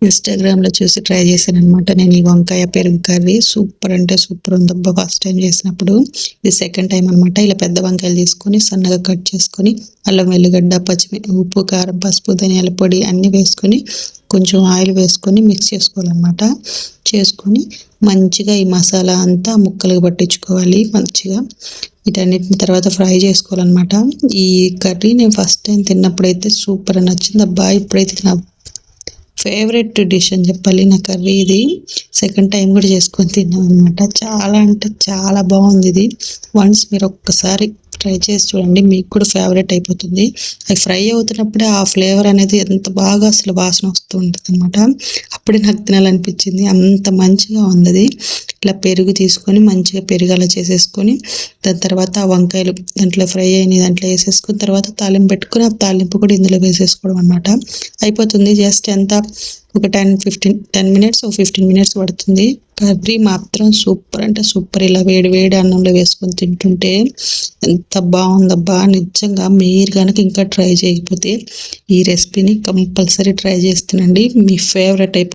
ఇన్‌స్టాగ్రామ్‌లో చూసి ట్రై చేశాననమాట నేను ఈ వంకాయ పెరుగు కర్రీ. సూపర్ అంటే సూపర్ ఉందబ్బా! ఫస్ట్ టైమ్ చేసినప్పుడు. ఇది సెకండ్ టైమ్ అనమాట. ఇలా పెద్ద వంకాయలు తీసుకొని సన్నగా కట్ చేసుకొని, అల్లం వెల్లిగడ్డ, ఉప్పు, కారం, పసుపు, ధనియాల పొడి అన్నీ వేసుకొని, కొంచెం ఆయిల్ వేసుకొని మిక్స్ చేసుకోవాలనమాట. చేసుకొని మంచిగా ఈ మసాలా అంతా ముక్కలకు పట్టించుకోవాలి మంచిగా. వీటన్నిటిని తర్వాత ఫ్రై చేసుకోవాలనమాట. ఈ కర్రీ నేను ఫస్ట్ టైం తిన్నప్పుడైతే సూపర్ నచ్చిందబ్బా! ఇప్పుడైతే నా ఫేవరెట్ డిష్ అని చెప్పాలి నా కర్రీ ఇది. సెకండ్ టైం కూడా చేసుకొని తిన్నాను అనమాట. చాలా అంటే చాలా బాగుంది ఇది. వన్స్ మీరు ఒక్కసారి ట్రై చేసి చూడండి, మీకు కూడా ఫేవరెట్ అయిపోతుంది. అవి ఫ్రై అవుతున్నప్పుడే ఆ ఫ్లేవర్ అనేది ఎంత బాగా అసలు వాసన వస్తూ ఉంటుంది అనమాట. అప్పుడే నాకు తినాలనిపించింది, అంత మంచిగా ఉంది అది. ఇట్లా పెరుగు తీసుకొని మంచిగా పెరుగు అలా చేసేసుకొని, దాని తర్వాత ఆ వంకాయలు దాంట్లో ఫ్రై అయిన దాంట్లో వేసేసుకుని తర్వాత తాలింపు పెట్టుకొని, ఆ తాలింపు కూడా ఇందులో వేసేసుకోవడం అనమాట. అయిపోతుంది. జస్ట్ ఎంత ఒక 10 మినిట్స్ 15 మినిట్స్ పడుతుంది. కర్రీ మాత్రం సూపర్ అంటే సూపర్. ఇలా వేడి వేడి అన్నంలో వేసుకొని తింటుంటే ఎంత బాగుందబ్బా! నిజంగా మీరు కనుక ఇంకా ట్రై చేయకపోతే ఈ రెసిపీని కంపల్సరీ ట్రై చేసి తినండి. మీ ఫేవరెట్ అయిపోతుంది.